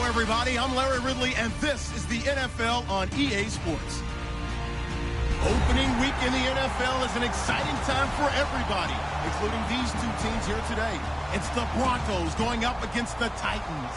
everybody. I'm Larry Ridley, and this is the NFL on EA Sports. Opening week in the NFL is an exciting time for everybody, including these two teams here today. It's the Broncos going up against the Titans.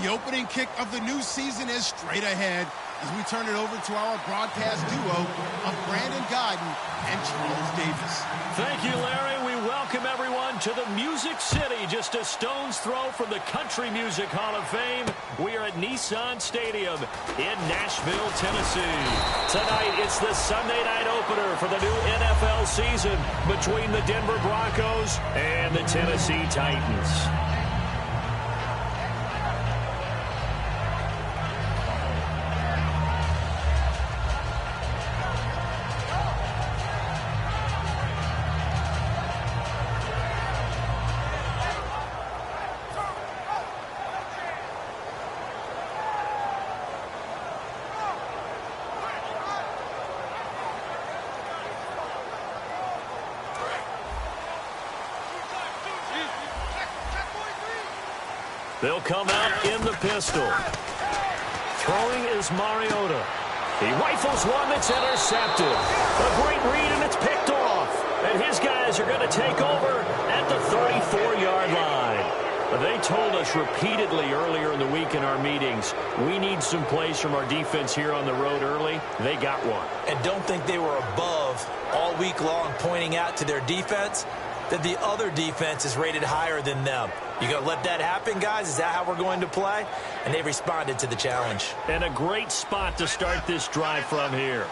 The opening kick of the new season is straight ahead as we turn it over to our broadcast duo of Brandon Godden and Charles Davis. Thank you, Larry. We welcome everyone to the Music City, just a stone's throw from the Country Music Hall of Fame. We are at Nissan Stadium in Nashville, Tennessee. Tonight, it's the Sunday night opener for the new NFL season between the Denver Broncos and the Tennessee Titans. They'll come out in the pistol. Throwing is Mariota. He rifles one that's intercepted. A great read, and it's picked off. And his guys are going to take over at the 34-yard line. They told us repeatedly earlier in the week in our meetings, we need some plays from our defense here on the road early. They got one. And don't think they were above all week long, pointing out to their defense that the other defense is rated higher than them. You going to let that happen, guys? Is that how we're going to play? And they responded to the challenge. And a great spot to start this drive from here.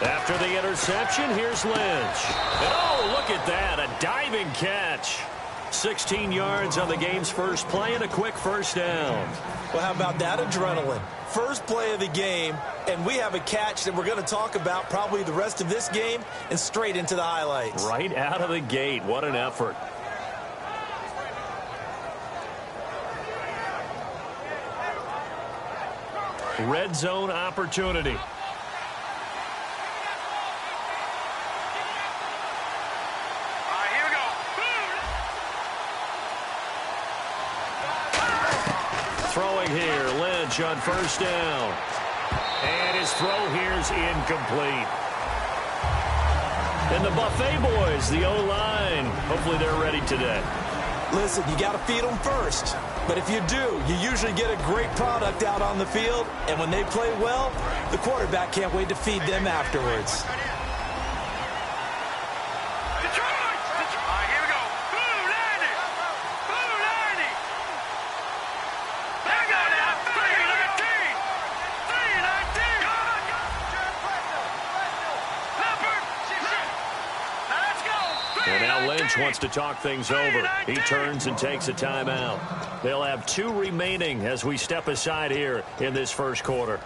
After the interception, here's Lynch. And oh, look at that, a diving catch. 16 yards on the game's first play and a quick first down. Well, how about that adrenaline? First play of the game, and we have a catch that we're going to talk about probably the rest of this game and straight into the highlights. Right out of the gate. What an effort. Red zone opportunity. Throwing here, Lynch on first down. And his throw here is incomplete. And the Buffet boys, the O-line, hopefully they're ready today. Listen, you got to feed them first. But if you do, you usually get a great product out on the field. And when they play well, the quarterback can't wait to feed them afterwards. Lynch wants to talk things over. He turns and takes a timeout. They'll have 2 remaining as we step aside here in this first quarter.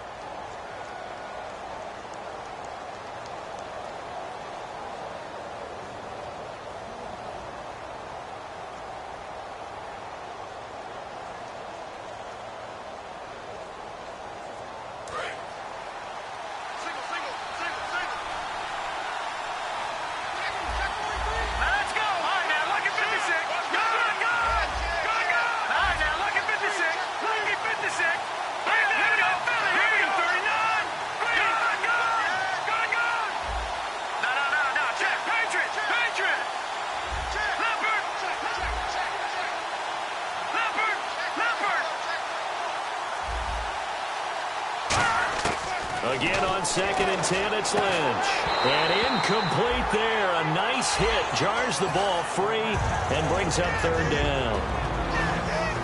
Again on 2nd and 10, it's Lynch. And incomplete there. A nice hit. Jars the ball free and brings up 3rd down.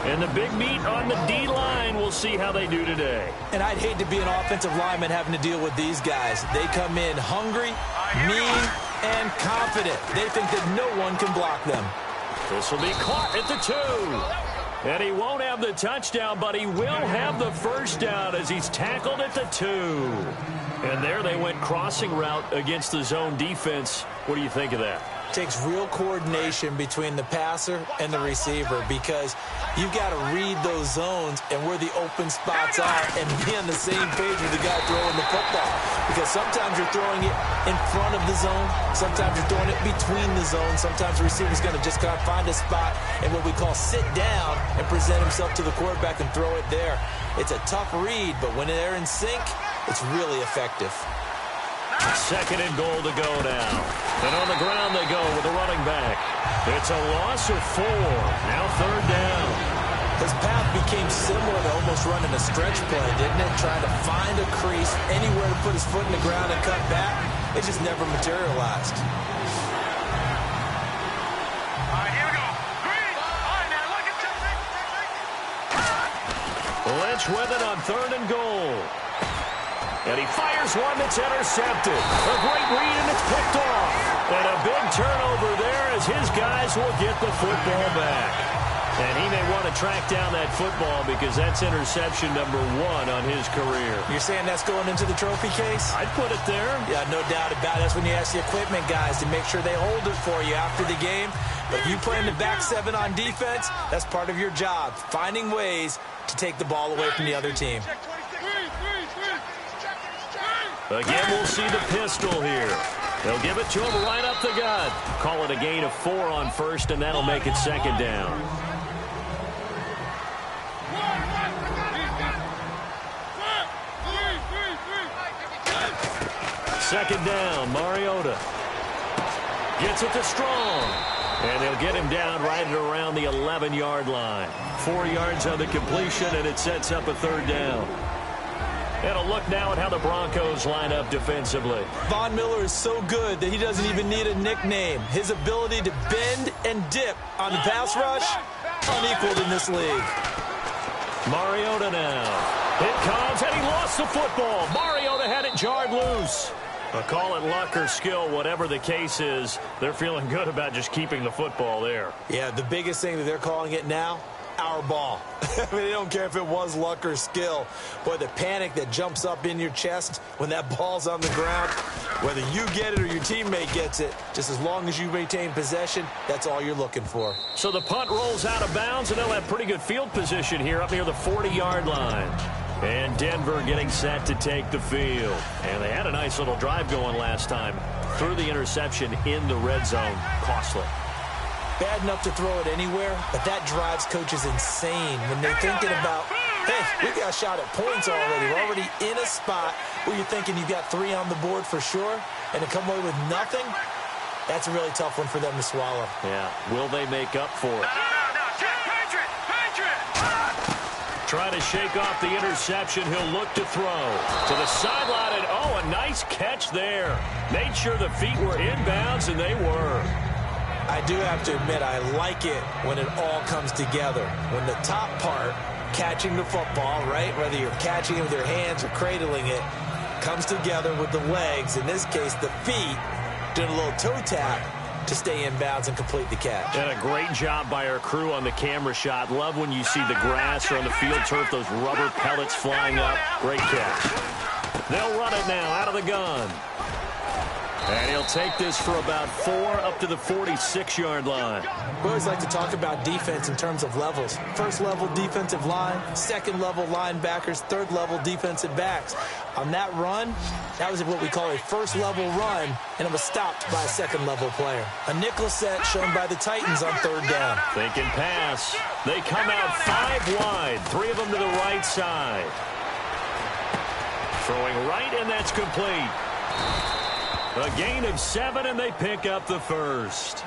And the big meat on the D-line. We'll see how they do today. And I'd hate to be an offensive lineman having to deal with these guys. They come in hungry, mean, and confident. They think that no one can block them. This will be caught at the 2. And he won't have the touchdown, but he will have the first down as he's tackled at the 2. And there they went crossing route against the zone defense. What do you think of that? takes real coordination between the passer and the receiver because you've got to read those zones and where the open spots are and be on the same page with the guy throwing the football. Because sometimes you're throwing it in front of the zone. Sometimes you're throwing it between the zones. Sometimes the receiver's going to just kind of find a spot and what we call sit down and present himself to the quarterback and throw it there. It's a tough read, but when they're in sync, it's really effective. 2nd and goal to go now. And on the ground they go with the running back. It's a loss of 4. Now 3rd down. His path became similar to almost running a stretch play, didn't it? Trying to find a crease, anywhere to put his foot in the ground and cut back. It just never materialized. All right, here we go. Green. All right, now look at Lynch with it on 3rd and goal. And he fires one that's intercepted. A great read, and it's picked off. And a big turnover there as his guys will get the football back. And he may want to track down that football because that's interception number 1 on his career. You're saying that's going into the trophy case? I'd put it there. Yeah, no doubt about it. That's when you ask the equipment guys to make sure they hold it for you after the game. But if you play in the back 7 on defense, that's part of your job, finding ways to take the ball away from the other team. Again, we'll see the pistol here. They'll give it to him right up the gut. Call it a gain of 4 on 1st, and that'll make it 2nd down. Second down, Mariota. Gets it to Strong. And they'll get him down right at around the 11-yard line. 4 yards on the completion, and it sets up a 3rd down. And a look now at how the Broncos line up defensively. Von Miller is so good that he doesn't even need a nickname. His ability to bend and dip on the pass rush, unequaled in this league. Mariota now. It comes, and he lost the football. Mariota had it jarred loose. Call it luck or skill, whatever the case is, they're feeling good about just keeping the football there. Yeah, the biggest thing that they're calling it now, our ball. I mean, they don't care if it was luck or skill. Boy, the panic that jumps up in your chest when that ball's on the ground, whether you get it or your teammate gets it, just as long as you maintain possession, that's all you're looking for. So the punt rolls out of bounds, and they'll have pretty good field position here up near the 40-yard line. And Denver getting set to take the field. And they had a nice little drive going last time. Threw the interception in the red zone. Costly. Bad enough to throw it anywhere, but that drives coaches insane when they're thinking about, hey, we got a shot at points already. We're already in a spot where you're thinking you've got 3 on the board for sure, and to come away with nothing, that's a really tough one for them to swallow. Yeah. Will they make up for it? Trying to shake off the interception. He'll look to throw to the sideline, and oh, a nice catch there. Made sure the feet were inbounds, and they were. I do have to admit, I like it when it all comes together. When the top part, catching the football, right, whether you're catching it with your hands or cradling it, comes together with the legs, in this case the feet, doing a little toe tap to stay in bounds and complete the catch. And a great job by our crew on the camera shot. Love when you see the grass or on the field turf, those rubber pellets flying up. Great catch. They'll run it now out of the gun. And he'll take this for about 4 up to the 46-yard line. We always like to talk about defense in terms of levels. First level defensive line, second level linebackers, third level defensive backs. On that run, that was what we call a first level run, and it was stopped by a second level player. A nickel set shown by the Titans on 3rd down. Thinking pass. They come out 5 wide, 3 of them to the right side. Throwing right, and that's complete. A gain of 7, and they pick up the first.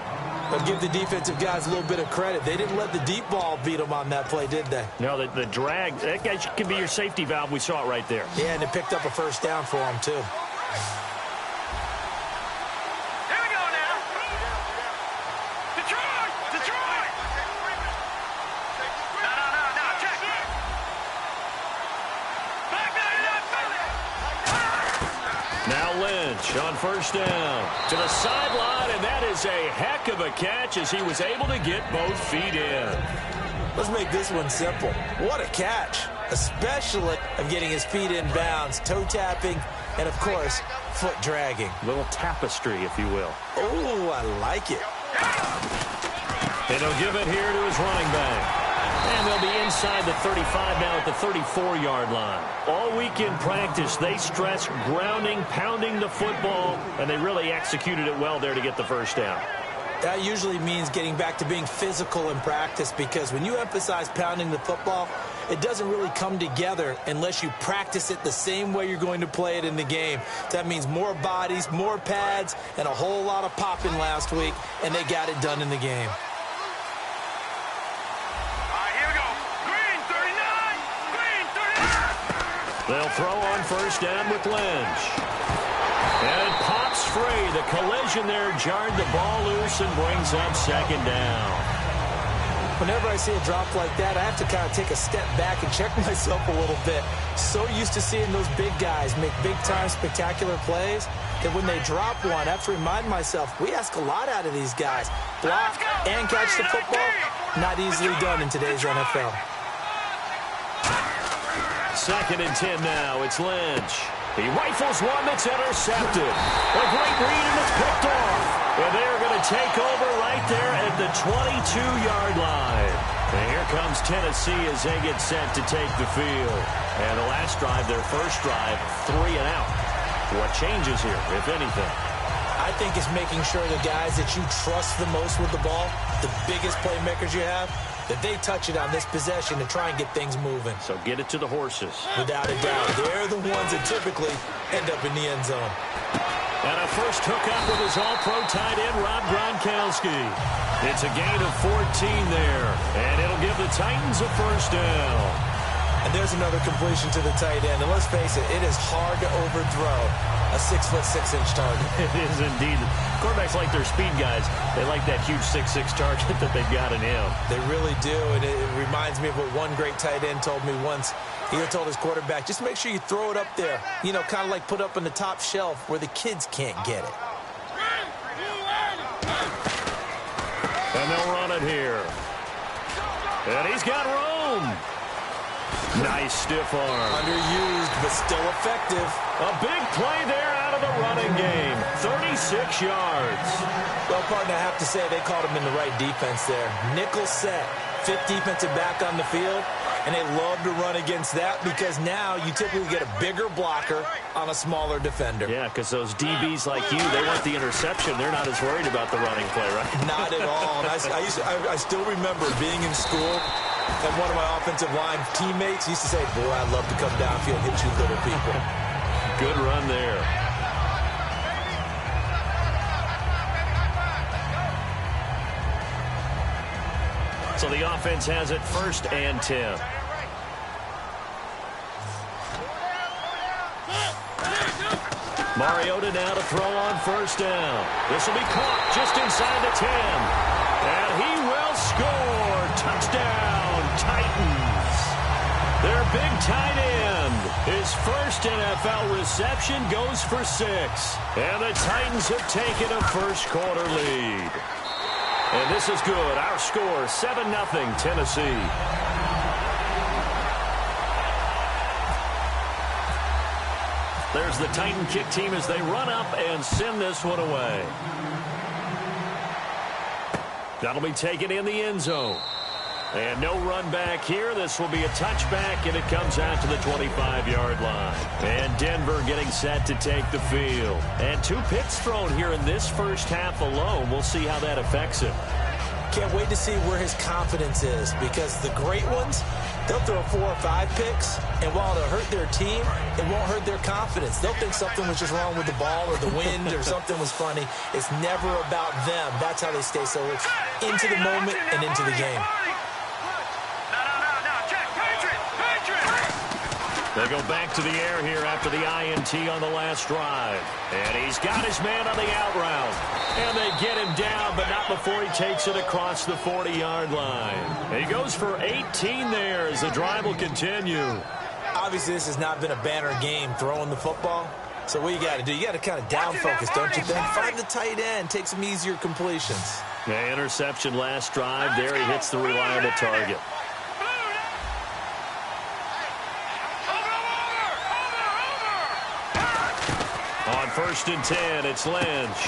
But give the defensive guys a little bit of credit. They didn't let the deep ball beat them on that play, did they? No, the drag, that guy can be your safety valve. We saw it right there. Yeah, and it picked up a first down for them, too. On 1st down to the sideline, and that is a heck of a catch as he was able to get both feet in. Let's make this one simple. What a catch. especially of getting his feet in bounds, toe tapping, and, of course, foot dragging. A little tapestry, if you will. Oh, I like it. And he'll give it here to his running back. And they'll be inside the 35 now at the 34-yard line. All week in practice, they stress grounding, pounding the football, and they really executed it well there to get the first down. That usually means getting back to being physical in practice, because when you emphasize pounding the football, it doesn't really come together unless you practice it the same way you're going to play it in the game. That means more bodies, more pads, and a whole lot of popping last week, and they got it done in the game. They'll throw on first down with Lynch. And it pops free. The collision there jarred the ball loose and brings up second down. Whenever I see a drop like that, I have to kind of take a step back and check myself a little bit. So used to seeing those big guys make big-time spectacular plays that when they drop one, I have to remind myself, we ask a lot out of these guys. Block and catch the football, not easily done in today's NFL. Second and 10 now. It's Lynch. He rifles one that's intercepted. A great read, and it's picked off. And they're going to take over right there at the 22-yard line. And here comes Tennessee as they get set to take the field. And the last drive, their first drive, 3 and out. What changes here, if anything? I think it's making sure the guys that you trust the most with the ball, the biggest playmakers you have, that they touch it on this possession to try and get things moving. So get it to the horses. Without a doubt. They're the ones that typically end up in the end zone. And a first hookup with his all-pro tight end, Rob Gronkowski. It's a gain of 14 there, and it'll give the Titans a first down. And there's another completion to the tight end. And let's face it, it is hard to overthrow a 6'6" target. It is indeed. Quarterbacks like their speed guys. They like that huge 6'6" target that they've got in him. They really do, and it reminds me of what one great tight end told me once. He told his quarterback, just make sure you throw it up there, you know, kind of like put up on the top shelf where the kids can't get it. And they'll run it here. And he's got room. Nice stiff arm. Underused, but still effective. A big play there out of the running game. 36 yards. Well, partner, I have to say they called him in the right defense there. Nickel set, fifth defensive back on the field, and they love to run against that because now you typically get a bigger blocker on a smaller defender. Yeah, because those DBs like you, they want the interception. They're not as worried about the running play, right? Not at all. And I still remember being in school, and one of my offensive line teammates used to say, boy, I'd love to come downfield and hit you little people. Good run there. So the offense has it first and 10. Mariota now to throw on first down. This will be caught just inside the 10. And he will score. Touchdown, Titans. Their big tight end. His first NFL reception goes for 6. And the Titans have taken a first quarter lead. And this is good. Our score, 7-0 Tennessee. There's the Titan kick team as they run up and send this one away. That'll be taken in the end zone. And no run back here. This will be a touchback, and it comes out to the 25-yard line. And Denver getting set to take the field. And 2 picks thrown here in this first half alone. We'll see how that affects him. Can't wait to see where his confidence is, because the great ones, they'll throw 4 or 5 picks, and while it'll hurt their team, it won't hurt their confidence. They'll think something was just wrong with the ball or the wind or something was funny. It's never about them. That's how they stay so into the moment and into the game. They go back to the air here after the INT on the last drive. And he's got his man on the out route. And they get him down, but not before he takes it across the 40-yard line. And he goes for 18 there as the drive will continue. Obviously, this has not been a banner game throwing the football. So what you got to do, you got to kind of down focus, don't you think? Find the tight end, take some easier completions. Yeah, interception last drive. There he hits the reliable target. 1st and 10. It's Lynch.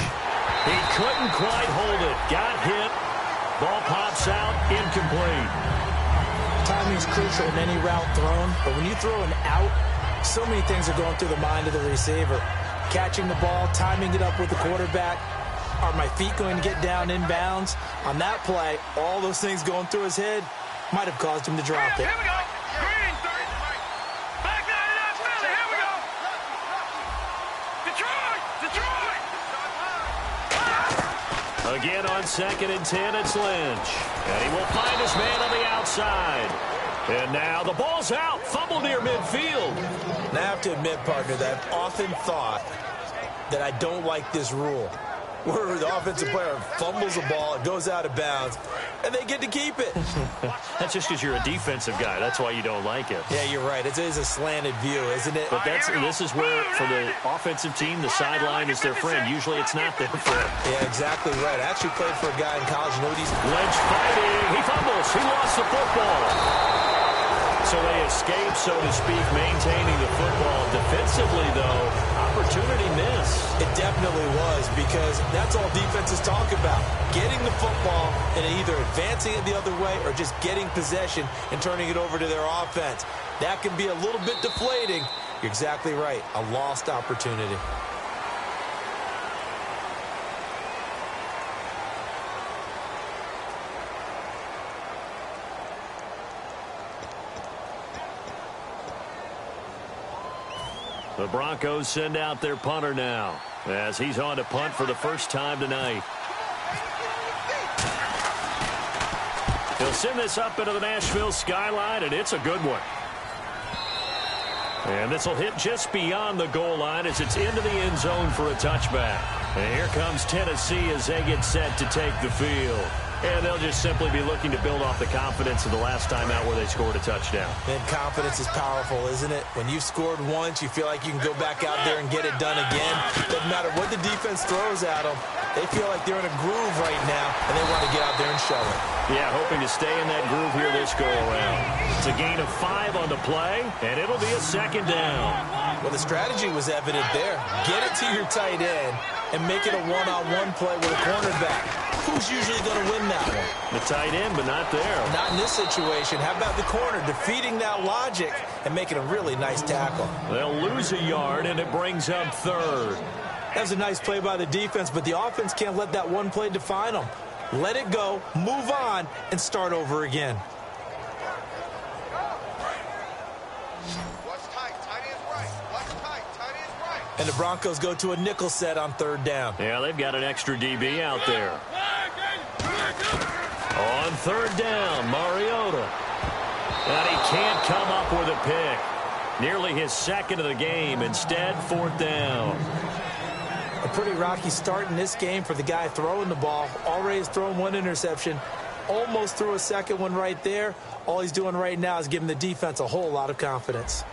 He couldn't quite hold it. Got hit. Ball pops out. Incomplete. Timing's crucial in any route thrown, but when you throw an out, so many things are going through the mind of the receiver. Catching the ball, timing it up with the quarterback. Are my feet going to get down inbounds? On that play, all those things going through his head might have caused him to drop it. Here we go. Green, back down to that Philly. Here we go. Detroit. Again on 2nd and 10, it's Lynch. And he will find his man on the outside. And now the ball's out. Fumble near midfield. And I have to admit, partner, that I've often thought that I don't like this rule, where the offensive player fumbles the ball, it goes out of bounds, and they get to keep it. That's just because you're a defensive guy. That's why you don't like it. Yeah, you're right. It is a slanted view, isn't it? But this is where, for the offensive team, the sideline is their friend. Usually it's not their friend. Yeah, exactly right. I actually played for a guy in college. You know what he's... Lynch fighting. He fumbles. He lost the football. So they escape, so to speak, maintaining the football. Defensively, though, opportunity miss. It definitely was, because that's all defenses talk about. Getting the football and either advancing it the other way or just getting possession and turning it over to their offense. That can be a little bit deflating. You're exactly right. A lost opportunity. The Broncos send out their punter now, as he's on to punt for the first time tonight. He'll send this up into the Nashville skyline, and it's a good one. And this will hit just beyond the goal line as it's into the end zone for a touchback. And here comes Tennessee as they get set to take the field. And they'll just simply be looking to build off the confidence of the last time out where they scored a touchdown. And confidence is powerful, isn't it? When you've scored once, you feel like you can go back out there and get it done again. Doesn't matter what the defense throws at them. They feel like they're in a groove right now, and they want to get out there and show it. Yeah, hoping to stay in that groove here this go-around. It's a gain of 5 on the play, and it'll be a 2nd down. Well, the strategy was evident there. Get it to your tight end and make it a one-on-one play with a cornerback. Who's usually going to win that one? The tight end, but not there. Not in this situation. How about the corner defeating that logic and making a really nice tackle? They'll lose a yard, and it brings up 3rd. That was a nice play by the defense, but the offense can't let that one play define them. Let it go, move on, and start over again. And the Broncos go to a nickel set on 3rd down. Yeah, they've got an extra DB out there. On 3rd down, Mariota. And he can't come up with a pick. Nearly his 2nd of the game. Instead, 4th down. A pretty rocky start in this game for the guy throwing the ball. Already has thrown 1 interception. Almost threw a 2nd one right there. All he's doing right now is giving the defense a whole lot of confidence.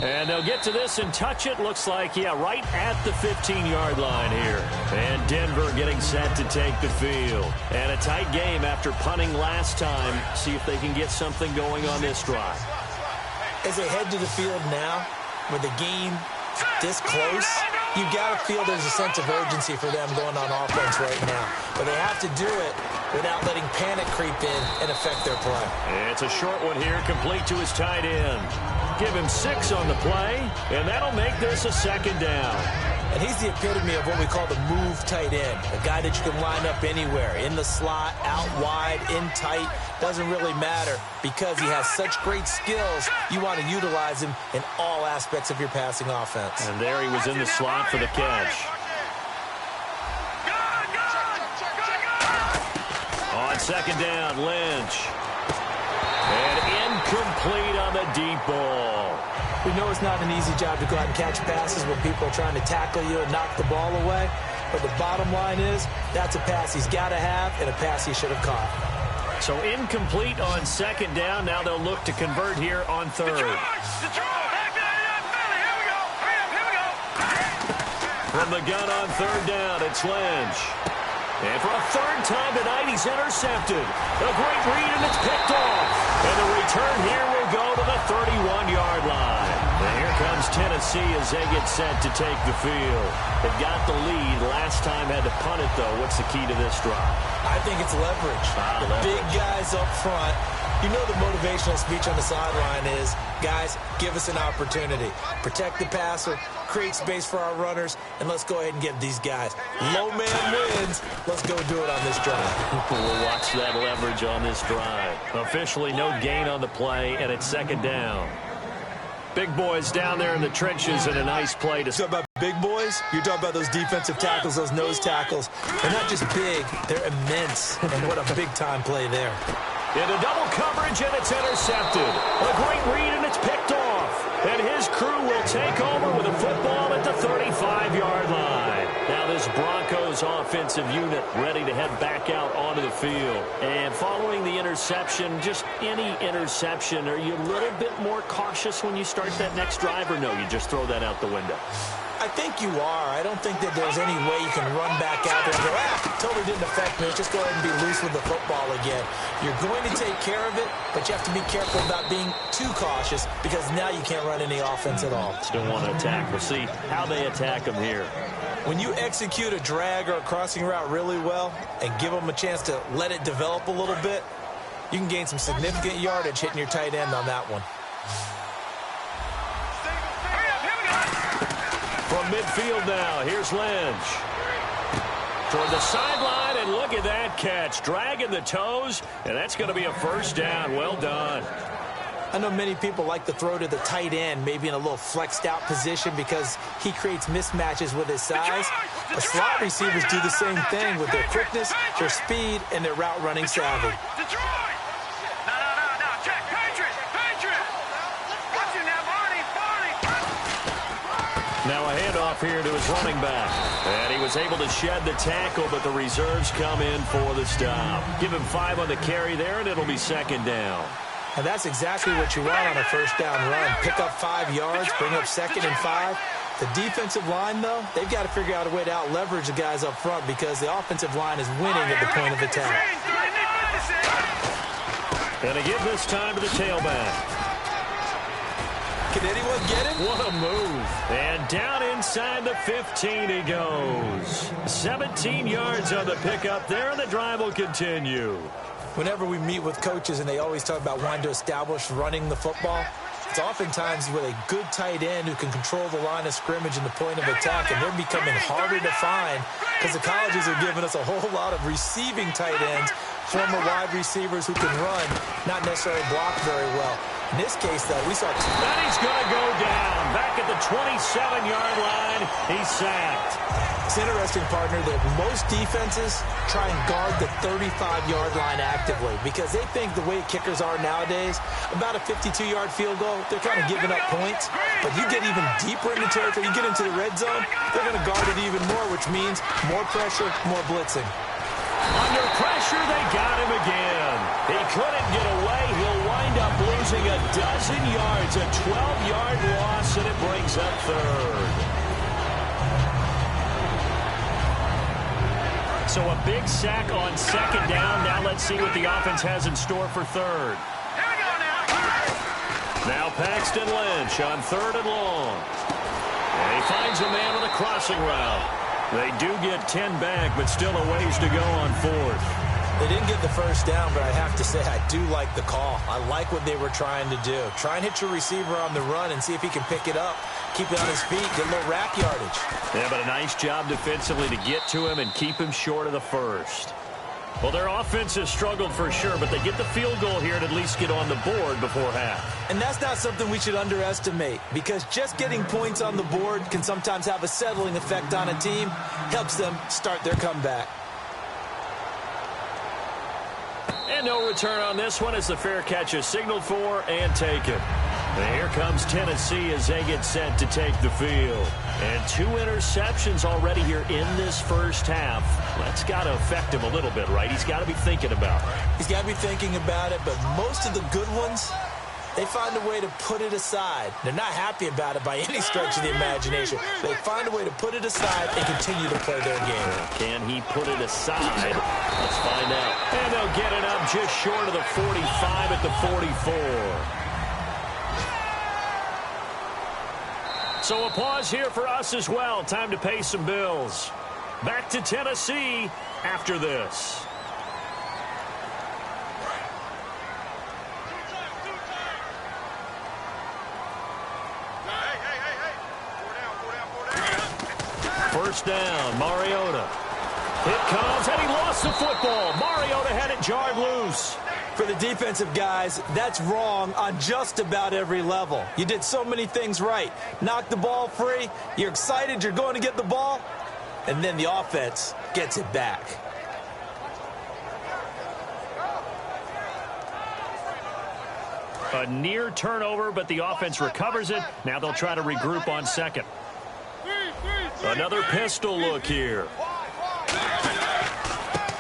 And they'll get to this and touch it. Looks like, yeah, right at the 15-yard line here. And Denver getting set to take the field. And a tight game after punting last time. See if they can get something going on this drive. As they head to the field now, with the game this close, you got to feel there's a sense of urgency for them going on offense right now. But they have to do it without letting panic creep in and affect their play. It's a short one here, complete to his tight end. Give him 6 on the play, and that'll make this a 2nd down. And he's the epitome of what we call the move tight end, a guy that you can line up anywhere, in the slot, out wide, in tight, doesn't really matter because he has such great skills. You want to utilize him in all aspects of your passing offense. And there he was in the slot for the catch. On 2nd down, Lynch. And incomplete on the deep ball. We know it's not an easy job to go out and catch passes when people are trying to tackle you and knock the ball away. But the bottom line is, that's a pass he's got to have and a pass he should have caught. So incomplete on 2nd down. Now they'll look to convert here on 3rd. From the gun on third down, it's Lynch. And for a third time tonight, he's intercepted. A great read, and it's picked off. And the return here will go to the 31-yard line. And here comes Tennessee as they get set to take the field. They've got the lead. Last time had to punt it, though. What's the key to this drive? I think it's leverage. The big guys up front. You know the motivational speech on the sideline is, guys, give us an opportunity. Protect the passer, create space for our runners, and let's go ahead and give these guys. Low man wins. Let's go do it on this drive. We'll watch that leverage on this drive. Officially no gain on the play, and it's second down. Big boys down there in the trenches, and a nice play to... Talk about big boys? You're talking about those defensive tackles, those nose tackles. They're not just big, they're immense. And what a big-time play there. Into double coverage, and it's intercepted. A great read, and it's picked off. And his crew will take over with a football at the 35-yard line. Now this Broncos offensive unit ready to head back out onto the field. And following the interception, just any interception, are you a little bit more cautious when you start that next drive, or no, you just throw that out the window? I think you are. I don't think that there's any way you can run back out there and go, totally didn't affect me. Just go ahead and be loose with the football again. You're going to take care of it, but you have to be careful about being too cautious because now you can't run any offense at all. Still want to attack. We'll see how they attack them here. When you execute a drag or a crossing route really well and give them a chance to let it develop a little bit, you can gain some significant yardage hitting your tight end on that one. From midfield now, here's Lynch. Toward the sideline, and look at that catch. Dragging the toes, and that's going to be a first down. Well done. I know many people like to throw to the tight end, maybe in a little flexed out position because he creates mismatches with his size. The slot receivers do the same thing with their quickness, their speed, and their route running savvy. Now a handoff here to his running back. And he was able to shed the tackle, but the reserves come in for the stop. Give him 5 on the carry there, and it'll be second down. And that's exactly what you want on a first down run. Pick up 5 yards, bring up 2nd and 5. The defensive line, though, they've got to figure out a way to out-leverage the guys up front because the offensive line is winning at the point of attack. And again this time to the tailback. Can anyone get it? What a move. And down inside the 15 he goes. 17 yards on the pickup there, and the drive will continue. Whenever we meet with coaches and they always talk about wanting to establish running the football, it's oftentimes with a good tight end who can control the line of scrimmage and the point of attack, and they're becoming harder to find because the colleges are giving us a whole lot of receiving tight ends, former wide receivers who can run, not necessarily block very well. In this case, though, we saw... And he's going to go down. Back at the 27-yard line, he's sacked. It's interesting, partner, that most defenses try and guard the 35-yard line actively because they think the way kickers are nowadays, about a 52-yard field goal, they're kind of giving up points. But you get even deeper into territory, you get into the red zone, they're going to guard it even more, which means more pressure, more blitzing. Under pressure, they got him again. He couldn't get away. He'll wind up losing a dozen yards, a 12-yard loss, and it brings up third. So a big sack on second down. Now let's see what the offense has in store for third. Now Paxton Lynch on third and long. And he finds a man with a crossing route. They do get 10 back, but still a ways to go on fourth. They didn't get the first down, but I have to say I do like the call. I like what they were trying to do. Try and hit your receiver on the run and see if he can pick it up. Keep it on his feet, get a little rack yardage. Yeah, but a nice job defensively to get to him and keep him short of the first. Well, their offense has struggled for sure, but they get the field goal here and at least get on the board before half. And that's not something we should underestimate because just getting points on the board can sometimes have a settling effect on a team. Helps them start their comeback. And no return on this one as the fair catch is signaled for and taken. And here comes Tennessee as they get set to take the field. And 2 interceptions already here in this first half. That's got to affect him a little bit, right? He's got to be thinking about it. He's got to be thinking about it, but most of the good ones they find a way to put it aside. They're not happy about it by any stretch of the imagination. They find a way to put it aside and continue to play their game. Can he put it aside? Let's find out. And they'll get it up just short of the 45 at the 44. So a pause here for us as well. Time to pay some bills. Back to Tennessee after this. First down, Mariota. It comes, and he lost the football. Mariota had it jarred loose. For the defensive guys, that's wrong on just about every level. You did so many things right. Knocked the ball free. You're excited you're going to get the ball. And then the offense gets it back. A near turnover, but the offense recovers it. Now they'll try to regroup on second. Another pistol look here.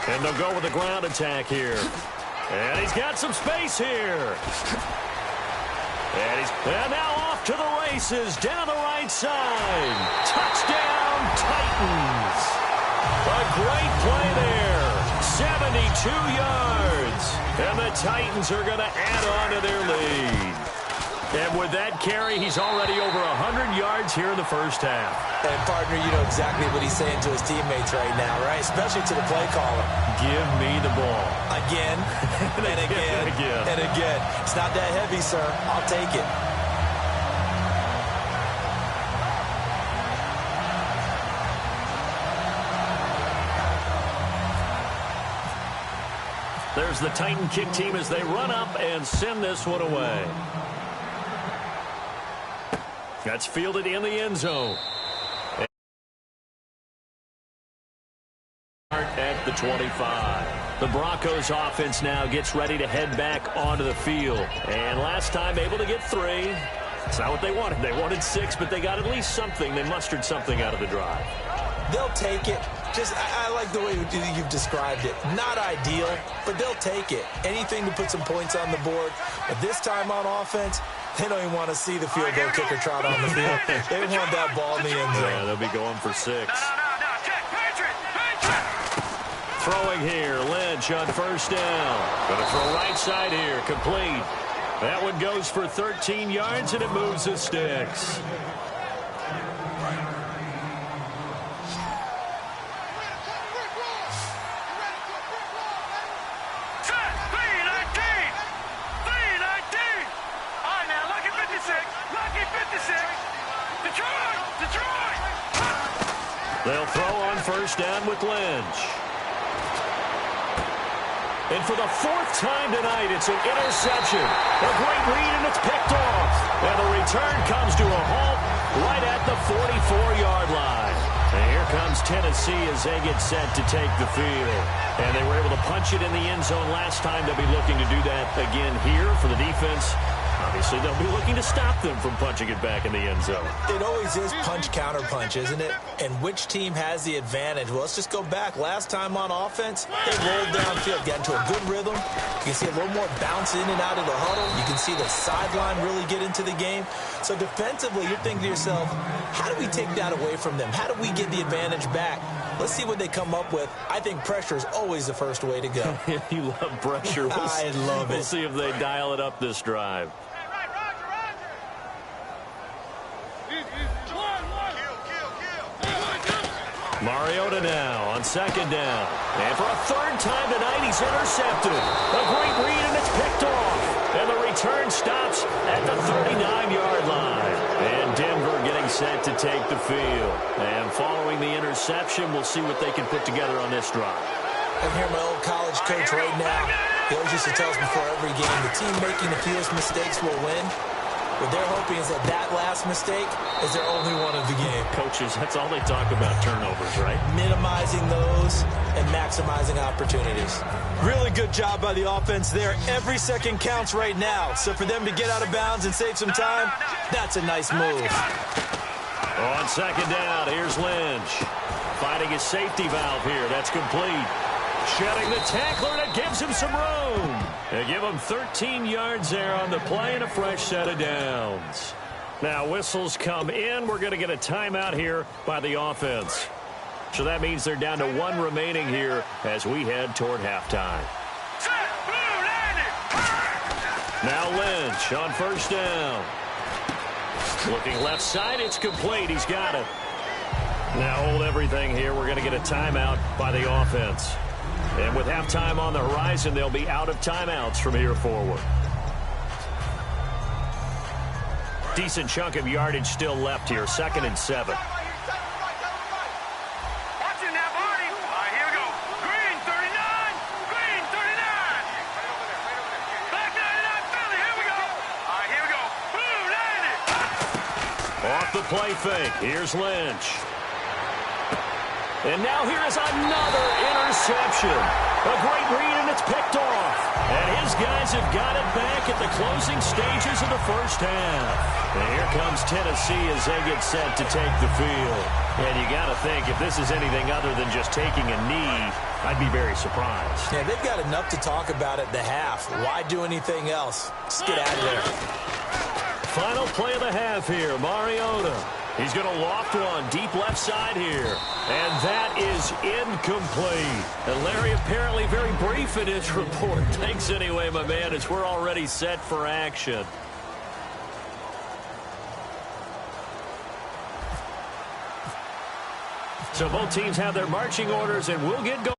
And they'll go with a ground attack here. And he's got some space here. And now off to the races down the right side. Touchdown, Titans. A great play there. 72 yards. And the Titans are going to add on to their lead. And with that carry, he's already over 100 yards here in the first half. And, partner, you know exactly what he's saying to his teammates right now, right? Especially to the play caller. Give me the ball. Again, and again, and again. It's not that heavy, sir. I'll take it. There's the Titan kick team as they run up and send this one away. That's fielded in the end zone. At the 25. The Broncos offense now gets ready to head back onto the field. And last time able to get 3. It's not what they wanted. They wanted 6, but they got at least something. They mustered something out of the drive. They'll take it. I like the way you've described it. Not ideal, but they'll take it. Anything to put some points on the board. But this time on offense, they don't even want to see the field goal kicker trot on the field. They want that ball in the end zone. Yeah, they'll be going for 6. Throwing here, Lynch on first down. Going to throw right side here, complete. That one goes for 13 yards, and it moves the sticks. They'll throw on first down with Lynch. And for the 4th time tonight, it's an interception. A great read, and it's picked off. And the return comes to a halt right at the 44-yard line. And here comes Tennessee as they get set to take the field. And they were able to punch it in the end zone last time. They'll be looking to do that again here for the defense. Obviously, they'll be looking to stop them from punching it back in the end zone. It always is punch-counter-punch, isn't it? And which team has the advantage? Well, let's just go back. Last time on offense, they rolled downfield, got into a good rhythm. You can see a little more bounce in and out of the huddle. You can see the sideline really get into the game. So defensively, you're thinking to yourself, how do we take that away from them? How do we get the advantage back? Let's see what they come up with. I think pressure is always the first way to go. You love pressure. I love it. We'll see if they dial it up this drive. Mariota now on second down. And for a 3rd time tonight, he's intercepted. A great read, and it's picked off. And the return stops at the 39-yard line. And Denver getting set to take the field. And following the interception, we'll see what they can put together on this drive. I hear my old college coach right now. He always used to tell us before every game, the team making the fewest mistakes will win. What they're hoping is that last mistake is their only one of the game. Coaches, that's all they talk about, turnovers, right? Minimizing those and maximizing opportunities. Really good job by the offense there. Every second counts right now. So for them to get out of bounds and save some time, that's a nice move. On second down, here's Lynch. Finding his safety valve here. That's complete. Shedding the tackler, and it gives him some room. They give him 13 yards there on the play and a fresh set of downs. Now whistles come in. We're going to get a timeout here by the offense. So that means they're down to 1 remaining here as we head toward halftime. Now Lynch on first down. Looking left side, it's complete. He's got it. Now hold everything here. We're going to get a timeout by the offense. And with halftime on the horizon, they'll be out of timeouts from here forward. Decent chunk of yardage still left here. 2nd and 7. Off the play fake. Here's Lynch. And now here is another interception. A great read, and it's picked off. And his guys have got it back at the closing stages of the first half. And here comes Tennessee as they get set to take the field. And you got to think, if this is anything other than just taking a knee, I'd be very surprised. Yeah, they've got enough to talk about at the half. Why do anything else? Just get out of there. Final play of the half here, Mariota. He's going to loft one deep left side here. And that is incomplete. And Larry apparently very brief in his report. Thanks anyway, my man, as we're already set for action. So both teams have their marching orders, and we'll get going.